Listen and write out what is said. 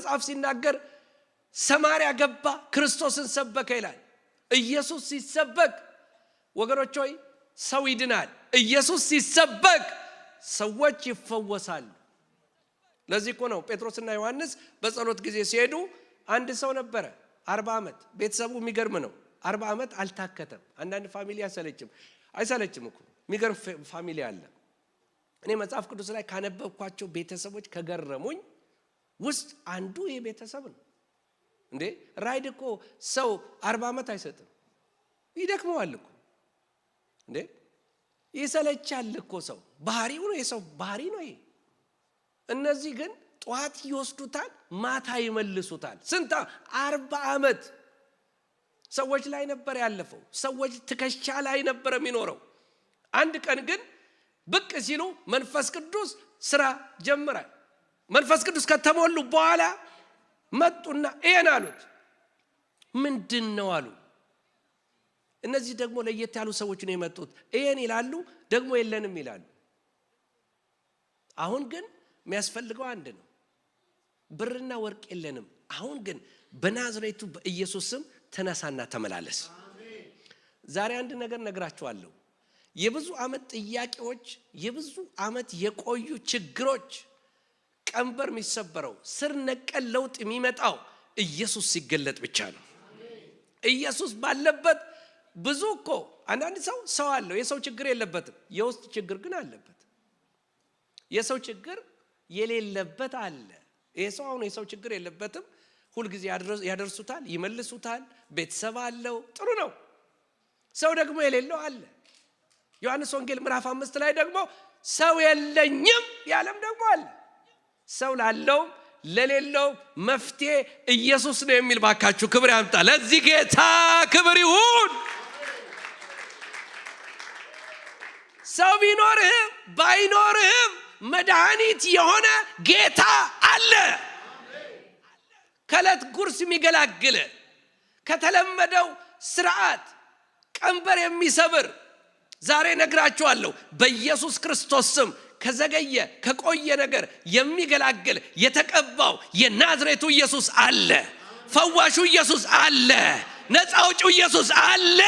መጽሐፍ ሲናገር ሰማርያ ገባ ክርስቶስን ሰበከ ይላል። ኢየሱስ ሲሰበክ ወገኖች ሆይ ሰው ይድናል። ኢየሱስ ሲሰበክ ሰዎች ይፈወሳሉ። ለዚህ እኮ ነው ጴጥሮስና ዮሐንስ በጸሎት ጊዜ ሲሄዱ አንድ ሰው ነበረ 40 ዓመት ቤተሰቡ የሚገርም ነው 40 ዓመት አልታከተም። አንዳንድ ፋሚሊ አይሰለችም እኮ የሚገርም ፋሚሊ አለ። እኔ መጽሐፍ ቅዱስ ላይ ካነበብኳቸው ቤተሰቦች ከገረሙኝ ውስጥ አንዱ ይሄ ቤተሰብ ነው። እንዴ ራይድ እኮ ሰው 40 ዓመት አይሰጥም፣ ይደክመዋል እኮ እንዴ ይሰለቻል እኮ ሰው ባህሪው ነው፣ የሰው ባህሪ ነው ይሄ። እነዚህ ግን ጧት ይወስዱታል ማታ ይመልሱታል። ስንት 40 ዓመት ሰዎች ላይ ነበር ያለፈው፣ ሰዎች ትከሻ ላይ ነበር የሚኖረው። አንድ ቀን ግን ብቅ ሲሉ መንፈስ ቅዱስ ስራ ጀመረ። መንፈስ ቅዱስ ከተሞሉ በኋላ መጡና ይሄን አሉት። ምንድነው አሉ። እነዚህ ደግሞ ለየት ያሉ ሰዎች ነው የመጡት። ይሄን ይላሉ ደግሞ የለንም ይላሉ። አሁን ግን የሚያስፈልገው አንድ ነው፣ ብርና ወርቅ የለንም። አሁን ግን በናዝሬቱ በኢየሱስ ስም ተነሳና ተመላለስ። ዛሬ አንድ ነገር ነግራችኋለሁ። የብዙ ዓመት ጥያቄዎች፣ የብዙ ዓመት የቆዩ ችግሮች ቀንበር የሚሰበረው ስር ነቀል ለውጥ የሚመጣው ኢየሱስ ሲገለጥ ብቻ ነው። ኢየሱስ ባለበት ብዙ እኮ አንዳንድ ሰው አለው የሰው ችግር የለበትም፣ የውስጥ ችግር ግን አለበት። የሰው ችግር የሌለበት አለ። ይሄ ሰው አሁን የሰው ችግር የለበትም፣ ሁሉ ጊዜ ያደርሱታል፣ ይመልሱታል፣ ቤተሰብ አለው፣ ጥሩ ነው። ሰው ደግሞ የሌለው አለ። ዮሐንስ ወንጌል ምዕራፍ 5 ላይ ደግሞ ሰው የለኝም ያለም ደግሞ አለ። ሰው ላለው ለሌለው መፍትሄ ኢየሱስ ነው የሚል ባካችሁ ክብር ያምጣ። ለዚህ ጌታ ክብር ይሁን። ሰው ቢኖርህም ባይኖርህም መድኃኒት የሆነ ጌታ አለ። ከዕለት ጉርስ የሚገላግል ከተለመደው ስርዓት ቀንበር የሚሰብር ዛሬ ነግራችኋለሁ በኢየሱስ ክርስቶስ ስም ከዘገየ ከቆየ ነገር የሚገላግል የተቀባው የናዝሬቱ ኢየሱስ አለ። ፈዋሹ ኢየሱስ አለ። ነፃ አውጪው ኢየሱስ አለ።